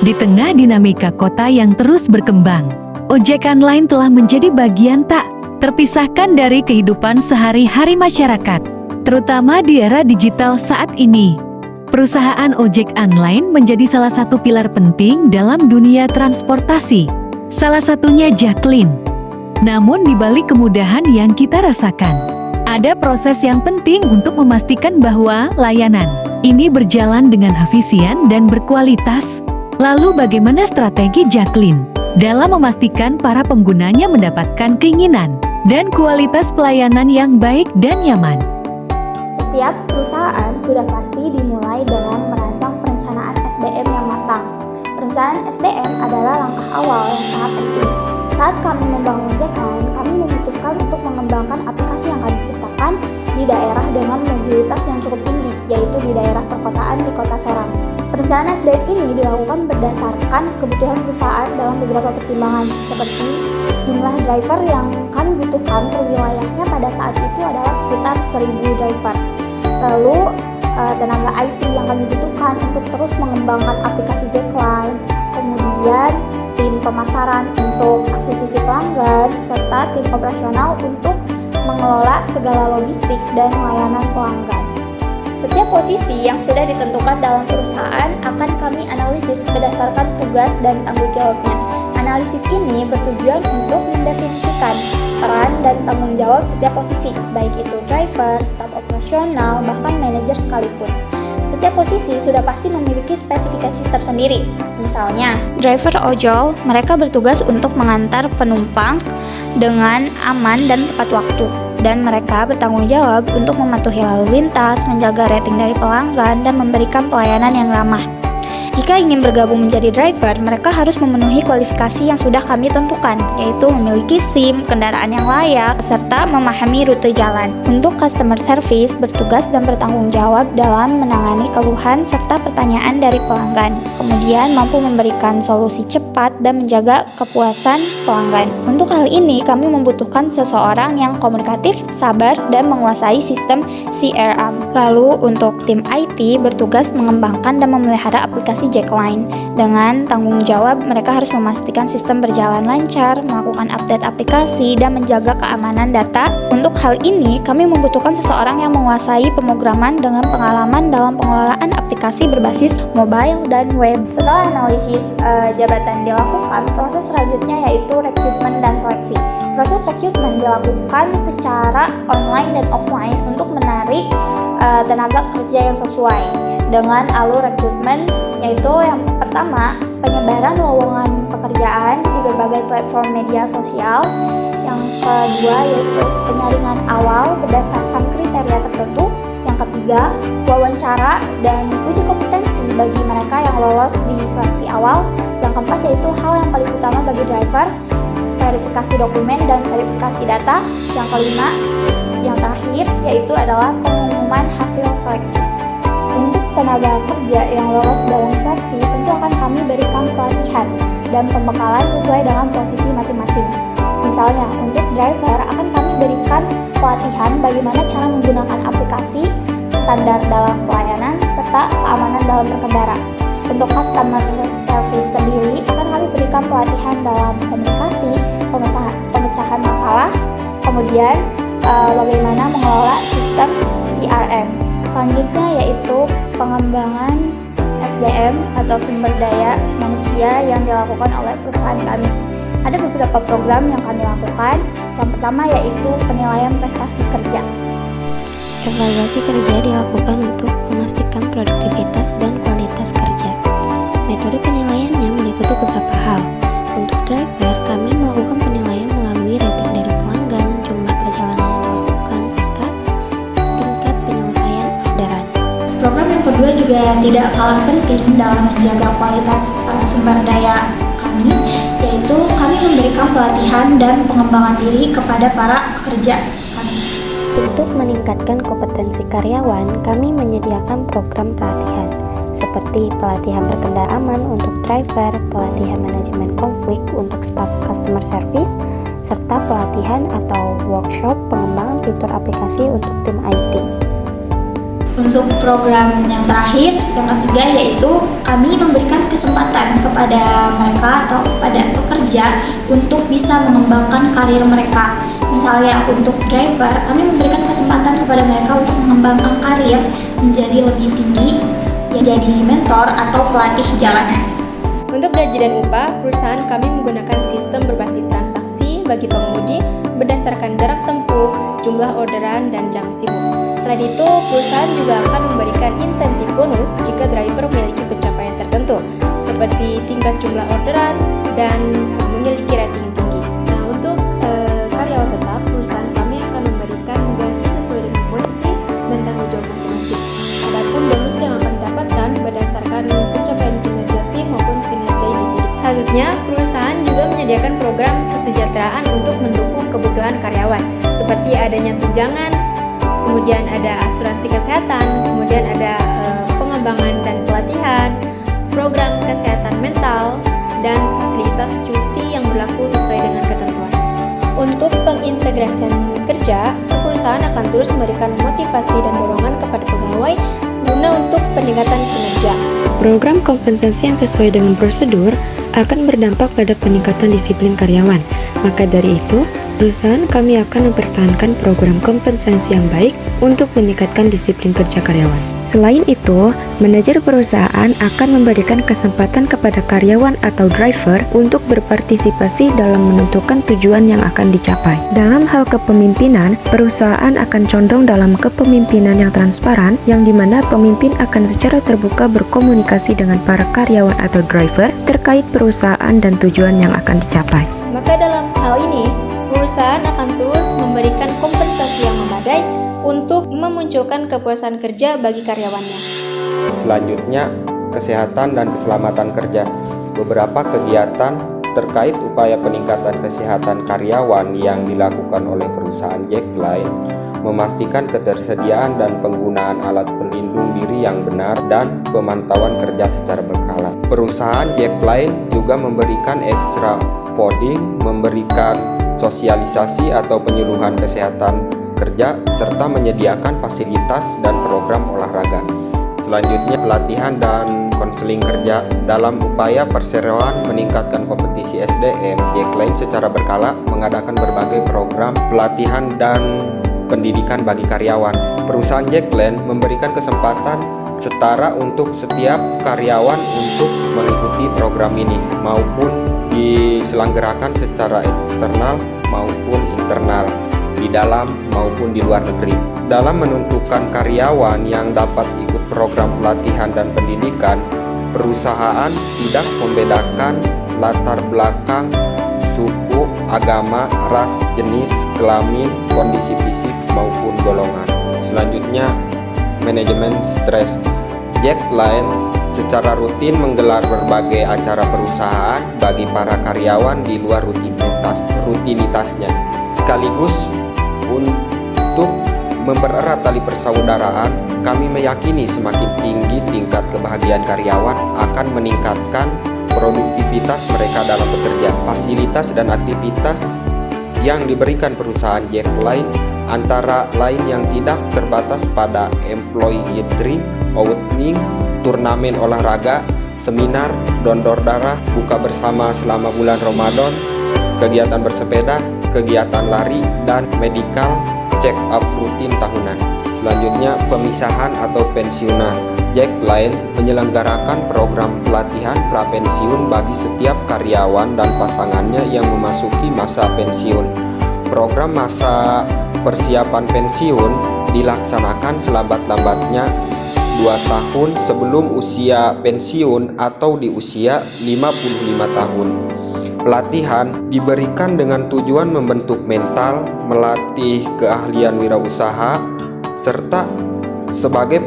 Di tengah dinamika kota yang terus berkembang, ojek online telah menjadi bagian tak terpisahkan dari kehidupan sehari-hari masyarakat, terutama di era digital saat ini. Perusahaan ojek online menjadi salah satu pilar penting dalam dunia transportasi, salah satunya Jacqueline. Namun di balik kemudahan yang kita rasakan, ada proses yang penting untuk memastikan bahwa layanan ini berjalan dengan efisien dan berkualitas. Lalu bagaimana strategi Jacqueline dalam memastikan para penggunanya mendapatkan keinginan dan kualitas pelayanan yang baik dan nyaman? Setiap perusahaan sudah pasti dimulai dengan merancang perencanaan SDM yang matang. Perencanaan SDM adalah langkah awal yang sangat penting. Saat kami membangun Jacqueline, kami memutuskan untuk mengembangkan aplikasi yang kami ciptakan di daerah dengan mobilitas yang cukup tinggi, yaitu di daerah perkotaan di Kota Serang. Perencanaan SDM ini dilakukan berdasarkan kebutuhan perusahaan dalam beberapa pertimbangan, seperti jumlah driver yang kami butuhkan per wilayahnya pada saat itu adalah sekitar 1.000 driver. Lalu tenaga IT yang kami butuhkan untuk terus mengembangkan aplikasi Jacqueline, kemudian tim pemasaran untuk akuisisi pelanggan, serta tim operasional untuk mengelola segala logistik dan layanan pelanggan. Setiap posisi yang sudah ditentukan dalam perusahaan akan kami analisis berdasarkan tugas dan tanggung jawabnya. Analisis ini bertujuan untuk mendefinisikan peran dan tanggung jawab setiap posisi, baik itu driver, staf operasional, bahkan manajer sekalipun. Setiap posisi sudah pasti memiliki spesifikasi tersendiri. Misalnya, driver ojol, mereka bertugas untuk mengantar penumpang dengan aman dan tepat waktu. Dan mereka bertanggung jawab untuk mematuhi lalu lintas, menjaga rating dari pelanggan, dan memberikan pelayanan yang ramah. Jika ingin bergabung menjadi driver, mereka harus memenuhi kualifikasi yang sudah kami tentukan, yaitu memiliki SIM, kendaraan yang layak, serta memahami rute jalan. Untuk customer service, bertugas dan bertanggung jawab dalam menangani keluhan serta pertanyaan dari pelanggan. Kemudian mampu memberikan solusi cepat dan menjaga kepuasan pelanggan. Untuk hal ini, kami membutuhkan seseorang yang komunikatif, sabar, dan menguasai sistem CRM. Lalu, untuk tim IT bertugas mengembangkan dan memelihara aplikasi Jacqueline. Dengan tanggung jawab, mereka harus memastikan sistem berjalan lancar, melakukan update aplikasi, dan menjaga keamanan data. Untuk hal ini, kami membutuhkan seseorang yang menguasai pemrograman dengan pengalaman dalam pengelolaan aplikasi berbasis mobile dan web. Setelah analisis jabatan dilakukan, proses selanjutnya yaitu rekrutmen dan seleksi. Proses rekrutmen dilakukan secara online dan offline untuk menarik tenaga kerja yang sesuai dengan alur rekrutmen, yaitu yang pertama, penyebaran lowongan pekerjaan di berbagai platform media sosial. Yang kedua, yaitu penyaringan awal berdasarkan kriteria tertentu. Yang ketiga, wawancara dan uji kompetensi bagi mereka yang lolos di seleksi awal. Yang keempat, yaitu hal yang paling utama bagi driver, verifikasi dokumen dan verifikasi data. Yang kelima, yang terakhir, yaitu adalah pengumuman hasil seleksi. Untuk tenaga kerja yang lolos dalam seleksi, tentu akan kami berikan pelatihan dan pembekalan sesuai dengan posisi masing-masing. Misalnya, untuk driver akan kami berikan pelatihan bagaimana cara menggunakan aplikasi, standar dalam pelayanan, serta keamanan dalam berkendara. Untuk customer service sendiri akan kami berikan pelatihan dalam komunikasi, pemecahan masalah, kemudian bagaimana mengelola sistem CRM. Selanjutnya yaitu pengembangan SDM atau sumber daya manusia yang dilakukan oleh perusahaan kami. Ada beberapa program yang kami lakukan. Yang pertama yaitu penilaian prestasi kerja. Evaluasi kerja dilakukan untuk memastikan produktivitas dan kualitas kerja. Metode penilaiannya meliputi beberapa hal. Untuk driver, kami melakukan penilaian melalui rating dari pelanggan, jumlah perjalanan yang dilakukan, serta tingkat penyelesaian orderan. Program yang kedua juga tidak kalah penting dalam menjaga kualitas sumber daya kami, yaitu kami memberikan pelatihan dan pengembangan diri kepada para pekerja kami. Untuk meningkatkan kompetensi karyawan, kami menyediakan program pelatihan seperti pelatihan berkendara aman untuk driver, pelatihan manajemen konflik untuk staf customer service, serta pelatihan atau workshop pengembangan fitur aplikasi untuk tim IT. Untuk program yang terakhir, yang ketiga, yaitu kami memberikan kesempatan kepada mereka atau kepada pekerja untuk bisa mengembangkan karir mereka. Misalnya untuk driver, kami memberikan kesempatan kepada mereka untuk mengembangkan karir menjadi lebih tinggi, menjadi mentor atau pelatih jalanan. Untuk gaji dan upah, perusahaan kami menggunakan sistem berbasis transaksi bagi pengemudi berdasarkan jarak tempuh, jumlah orderan, dan jam sibuk. Selain itu, perusahaan juga akan memberikan insentif bonus jika driver memiliki pencapaian tertentu, seperti tingkat jumlah orderan dan memiliki rating tinggi. Nah, untuk karyawan tetap, perusahaan kami akan memberikan gaji sesuai dengan posisi dan tanggung jawab masing-masing. Adapun bonus yang akan didapatkan berdasarkan pencapaian kinerja tim maupun kinerja individu. Selanjutnya, perusahaan juga menyediakan program kesejahteraan untuk mendukung kebutuhan karyawan, seperti adanya tunjangan, kemudian ada asuransi kesehatan, kemudian ada pengembangan dan pelatihan, program kesehatan mental, dan fasilitas cuti yang berlaku sesuai dengan ketentuan. Untuk pengintegrasian kerja, perusahaan akan terus memberikan motivasi dan dorongan kepada pegawai guna untuk peningkatan kinerja. Program kompensasi yang sesuai dengan prosedur akan berdampak pada peningkatan disiplin karyawan. Maka dari itu, perusahaan kami akan mempertahankan program kompensasi yang baik untuk meningkatkan disiplin kerja karyawan. Selain itu, manajer perusahaan akan memberikan kesempatan kepada karyawan atau driver untuk berpartisipasi dalam menentukan tujuan yang akan dicapai. Dalam hal kepemimpinan, perusahaan akan condong dalam kepemimpinan yang transparan, yang dimana pemimpin akan secara terbuka berkomunikasi dengan para karyawan atau driver terkait perusahaan dan tujuan yang akan dicapai. Maka dalam hal ini, perusahaan akan terus memberikan kompensasi yang memadai untuk memunculkan kepuasan kerja bagi karyawannya. Selanjutnya, kesehatan dan keselamatan kerja. Beberapa kegiatan terkait upaya peningkatan kesehatan karyawan yang dilakukan oleh perusahaan Jack Line memastikan ketersediaan dan penggunaan alat pelindung diri yang benar dan pemantauan kerja secara berkala. Perusahaan Jack Line juga memberikan extra coding, memberikan sosialisasi atau penyuluhan kesehatan kerja, serta menyediakan fasilitas dan program olahraga. Selanjutnya, pelatihan dan konseling kerja. Dalam upaya perseroan meningkatkan kompetisi SDM, Jack Line secara berkala mengadakan berbagai program pelatihan dan pendidikan bagi karyawan. Perusahaan Jack Line memberikan kesempatan setara untuk setiap karyawan untuk mengikuti program ini, maupun diselenggarakan secara eksternal maupun internal, di dalam maupun di luar negeri. Dalam menentukan karyawan yang dapat ikut program pelatihan dan pendidikan, perusahaan tidak membedakan latar belakang, suku, agama, ras, jenis, kelamin, kondisi fisik, maupun golongan. Selanjutnya, manajemen stres. Jack Line secara rutin menggelar berbagai acara perusahaan bagi para karyawan di luar rutinitasnya, sekaligus untuk mempererat tali persaudaraan. Kami meyakini semakin tinggi tingkat kebahagiaan karyawan akan meningkatkan produktivitas mereka dalam bekerja. Fasilitas dan aktivitas yang diberikan perusahaan Jack Line antara lain yang tidak terbatas pada employee gathering, outing, turnamen olahraga, seminar, donor darah, buka bersama selama bulan Ramadan, kegiatan bersepeda, kegiatan lari, dan medical check up rutin tahunan. Selanjutnya, pemisahan atau pensiunan. Jack Line menyelenggarakan program pelatihan prapensiun bagi setiap karyawan dan pasangannya yang memasuki masa pensiun. Program masa persiapan pensiun dilaksanakan selambat-lambatnya 2 tahun sebelum usia pensiun atau di usia 55 tahun. Pelatihan diberikan dengan tujuan membentuk mental, melatih keahlian wirausaha, serta sebagai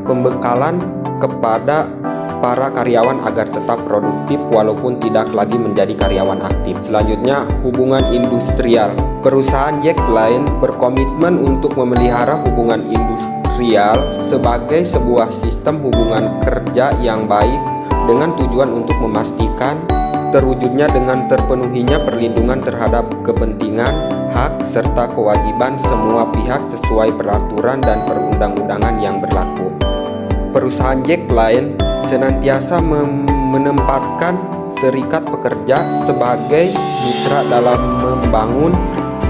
pembekalan kepada para karyawan agar tetap produktif walaupun tidak lagi menjadi karyawan aktif. Selanjutnya, hubungan industrial. Perusahaan Jack Line berkomitmen untuk memelihara hubungan industrial sebagai sebuah sistem hubungan kerja yang baik dengan tujuan untuk memastikan terwujudnya dengan terpenuhinya perlindungan terhadap kepentingan, hak, serta kewajiban semua pihak sesuai peraturan dan perundang-undangan yang berlaku. Perusahaan Jack Line senantiasa menempatkan serikat pekerja sebagai mitra dalam membangun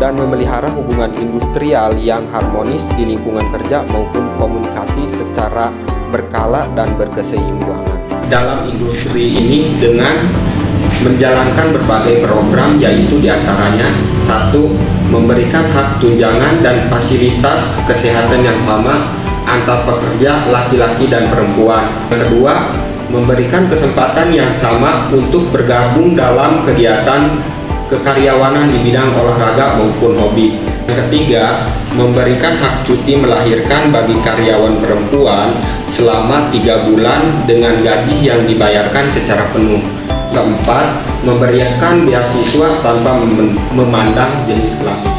dan memelihara hubungan industrial yang harmonis di lingkungan kerja maupun komunikasi secara berkala dan berkeseimbangan. Dalam industri ini dengan menjalankan berbagai program, yaitu diantaranya 1. Memberikan hak tunjangan dan fasilitas kesehatan yang sama antar pekerja laki-laki dan perempuan. Yang kedua, memberikan kesempatan yang sama untuk bergabung dalam kegiatan kekaryawanan di bidang olahraga maupun hobi. Yang ketiga, memberikan hak cuti melahirkan bagi karyawan perempuan selama 3 bulan dengan gaji yang dibayarkan secara penuh. Keempat, memberikan beasiswa tanpa memandang jenis kelamin.